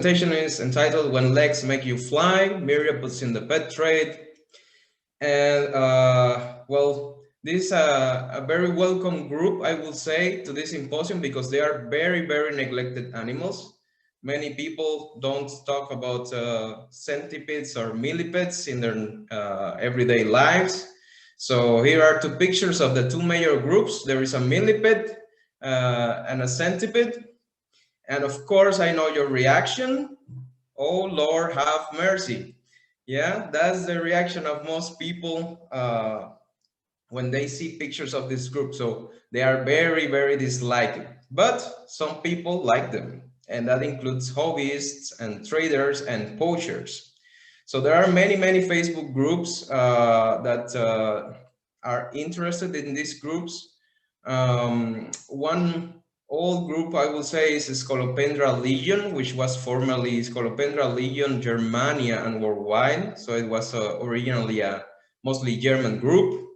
Presentation is entitled "When Legs Make You Fly: Myriapods in the Pet Trade." And well, this is a very welcome group, I will say, to this symposium because they are very, very neglected animals. Many people don't talk about centipedes or millipedes in their everyday lives. So here are two pictures of the two major groups. There is a millipede and a centipede. And of course, I know your reaction. Oh, Lord, have mercy. Yeah, that's the reaction of most people when they see pictures of this group. So they are very, very disliking. But some people like them. And that includes hobbyists and traders and poachers. So there are many, many Facebook groups that are interested in these groups. One old group, I will say, is Scolopendra Legion, which was formerly Scolopendra Legion Germania and Worldwide. So it was originally a mostly German group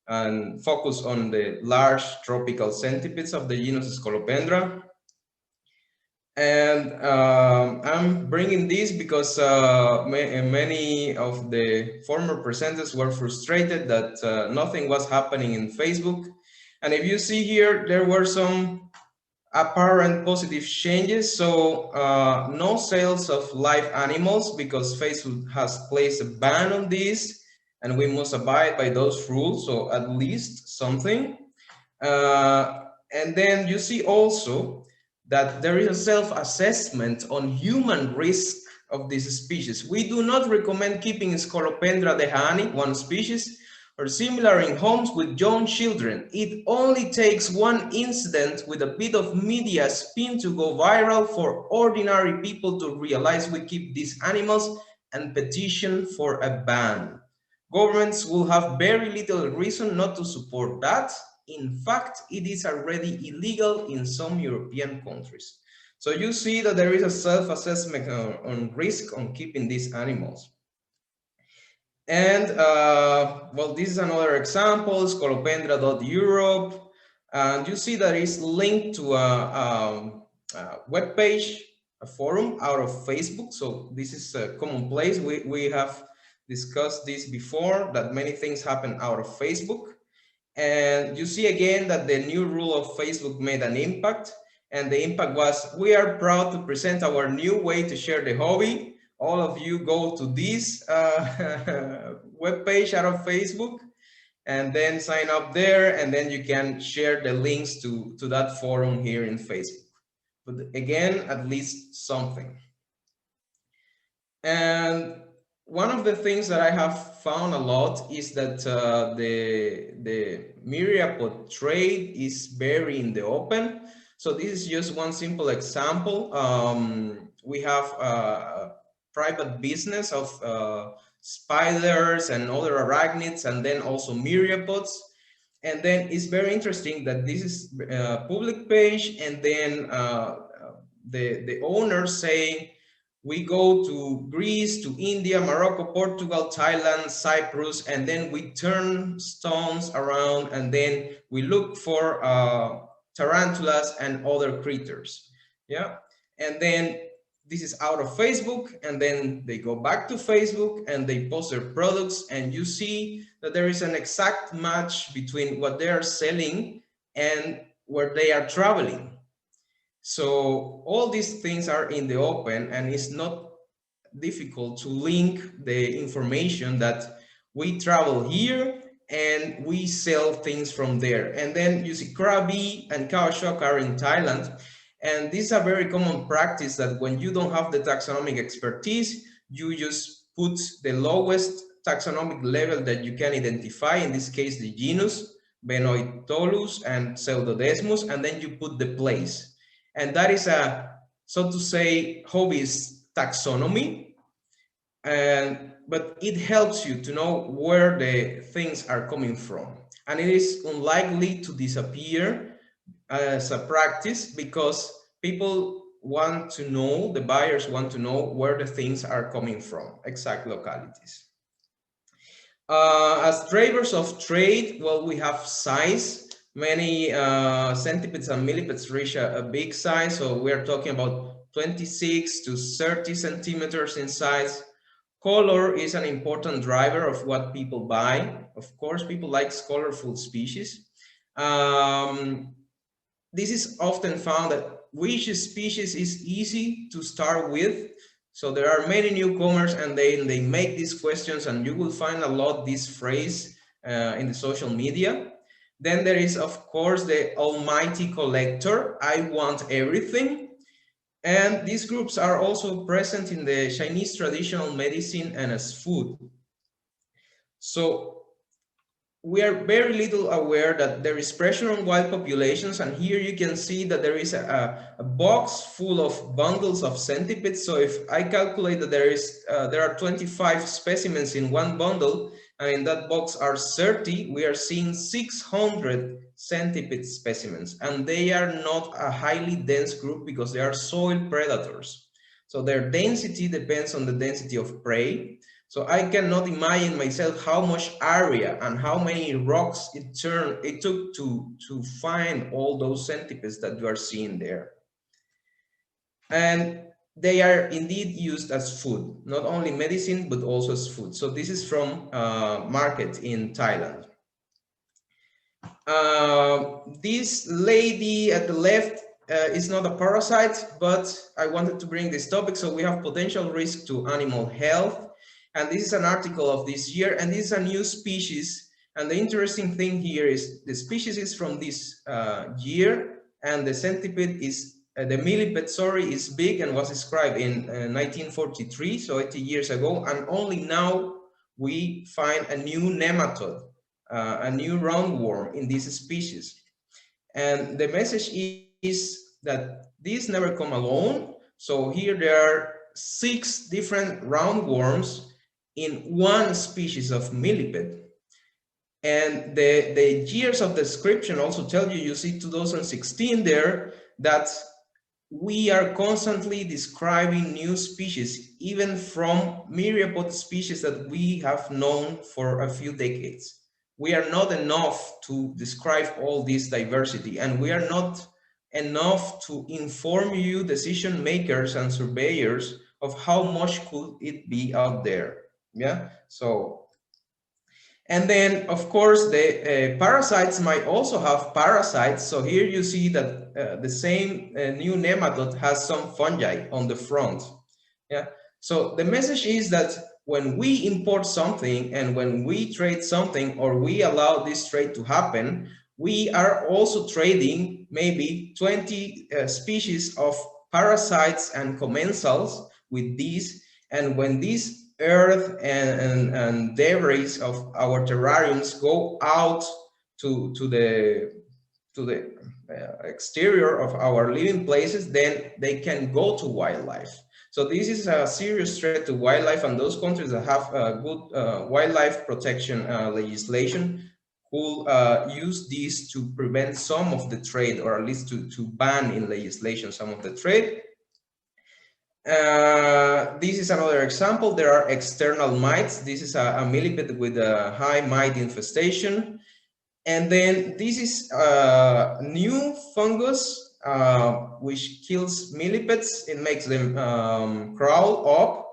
and focused on the large tropical centipedes of the genus Scolopendra. And I'm bringing this because many of the former presenters were frustrated that nothing was happening in Facebook. And if you see here, there were some apparent positive changes. So no sales of live animals because Facebook has placed a ban on this and we must abide by those rules. So at least something. And then you see also that there is a self-assessment on human risk of this species. We do not recommend keeping Scolopendra dehani, one species, or similar in homes with young children. It only takes one incident with a bit of media spin to go viral for ordinary people to realize we keep these animals and petition for a ban. Governments will have very little reason not to support that. In fact, it is already illegal in some European countries. So you see that there is a self-assessment on risk on keeping these animals. And well, this is another example, Scolopendra.Europe. And you see that it's linked to a web page, a forum out of Facebook. So this is a commonplace. We have discussed this before, that many things happen out of Facebook. And you see again that the new rule of Facebook made an impact. And the impact was, we are proud to present our new way to share the hobby. All of you go to this webpage out of Facebook and then sign up there, and then you can share the links to that forum here in Facebook. But again, at least something. And one of the things that I have found a lot is that the myriapod trade is very in the open. So this is just one simple example. We have private business of spiders and other arachnids, and then also myriapods. And then it's very interesting that this is a public page, and then the owners say, we go to Greece, to India, Morocco, Portugal, Thailand, Cyprus, and then we turn stones around, and then we look for tarantulas and other critters. Yeah, and then this is out of Facebook, and then they go back to Facebook and they post their products, and you see that there is an exact match between what they are selling and where they are traveling. So all these things are in the open, and it's not difficult to link the information that we travel here and we sell things from there. And then you see Krabi and Kaoshok are in Thailand. And this is a very common practice that when you don't have the taxonomic expertise, you just put the lowest taxonomic level that you can identify, in this case, the genus, Benoitolus and Pseudodesmus, and then you put the place. And that is a, so to say, hobbyist taxonomy. But it helps you to know where the things are coming from. And it is unlikely to disappear as a practice because people want to know, the buyers want to know where the things are coming from, exact localities. As drivers of trade, well, we have size. Many centipedes and millipedes reach a big size. So we're talking about 26 to 30 centimeters in size. Color is an important driver of what people buy. Of course, people like colorful species. This is often found that which species is easy to start with. So there are many newcomers and they make these questions, and you will find a lot this phrase in the social media. Then there is, of course, the almighty collector. I want everything. And these groups are also present in the Chinese traditional medicine and as food. So we are very little aware that there is pressure on wild populations, and here you can see that there is a box full of bundles of centipedes. So if I calculate that there are 25 specimens in one bundle, and in that box are 30, we are seeing 600 centipede specimens, and they are not a highly dense group because they are soil predators. So their density depends on the density of prey. So I cannot imagine myself how much area and how many rocks it took to find all those centipedes that you are seeing there. And they are indeed used as food, not only medicine, but also as food. So this is from market in Thailand. This lady at the left is not a parasite, but I wanted to bring this topic. So we have potential risk to animal health. And this is an article of this year, and this is a new species. And the interesting thing here is the species is from this year, and the centipede is, the millipede, sorry, is big and was described in 1943, so 80 years ago. And only now we find a new nematode, a new roundworm in this species. And the message is that these never come alone. So here there are 6 different roundworms in one species of millipede. And the years of description also tell you, you see 2016 there, that we are constantly describing new species, even from myriapod species that we have known for a few decades. We are not enough to describe all this diversity, and we are not enough to inform you, decision makers and surveyors, of how much could it be out there. Yeah, so, and then of course the parasites might also have parasites. So here you see that the same new nematode has some fungi on the front. Yeah, so the message is that when we import something and when we trade something, or we allow this trade to happen, we are also trading maybe 20 species of parasites and commensals with these. And when these earth and debris of our terrariums go out to the exterior of our living places, then they can go to wildlife. So this is a serious threat to wildlife, and those countries that have good wildlife protection legislation will use this to prevent some of the trade, or at least to ban in legislation some of the trade. This is another example. There are external mites. This is a millipede with a high mite infestation. And then this is a new fungus which kills millipedes. It makes them crawl up,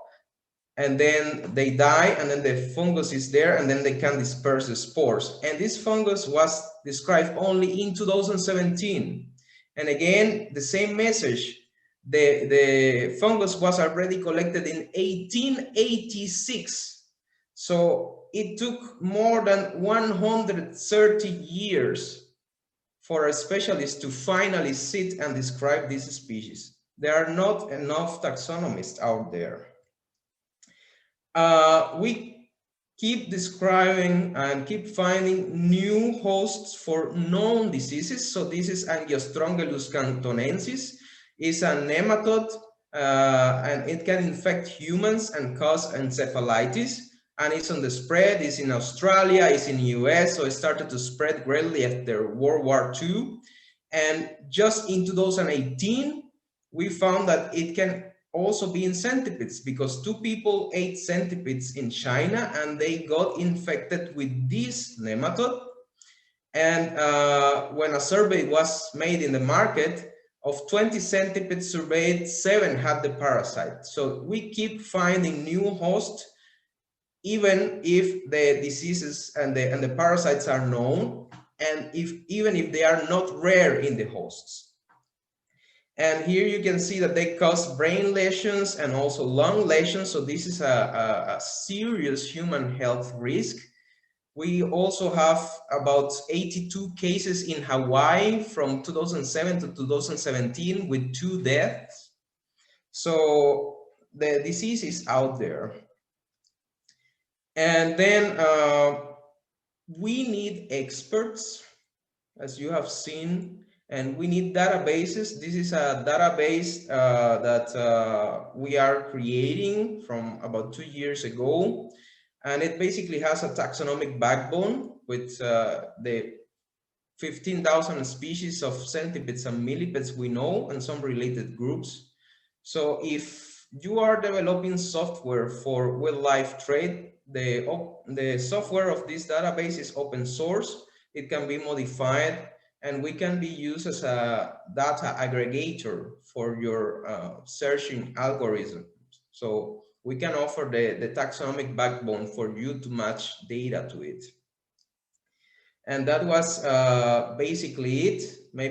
and then they die, and then the fungus is there, and then they can disperse the spores. And this fungus was described only in 2017. And again, the same message. The fungus was already collected in 1886. So it took more than 130 years for a specialist to finally sit and describe this species. There are not enough taxonomists out there. We keep describing and keep finding new hosts for known diseases. So this is Angiostrongelus cantonensis. It's a nematode, and it can infect humans and cause encephalitis. And it's on the spread. It's in Australia, it's in the US, so it started to spread greatly after World War II. And just in 2018, we found that it can also be in centipedes, because 2 people ate centipedes in China and they got infected with this nematode. And when a survey was made in the market, Of 20 centipedes surveyed, 7 had the parasite. So we keep finding new hosts, even if the diseases and the parasites are known, and even if they are not rare in the hosts. And here you can see that they cause brain lesions and also lung lesions. So this is a serious human health risk. We also have about 82 cases in Hawaii from 2007 to 2017 with 2 deaths. So the disease is out there. And then we need experts, as you have seen, and we need databases. This is a database that we are creating from about 2 years ago. And it basically has a taxonomic backbone with the 15,000 species of centipedes and millipedes we know, and some related groups. So if you are developing software for wildlife trade, the software of this database is open source. It can be modified, and we can be used as a data aggregator for your searching algorithm. So we can offer the taxonomic backbone for you to match data to it. And that was basically it. Maybe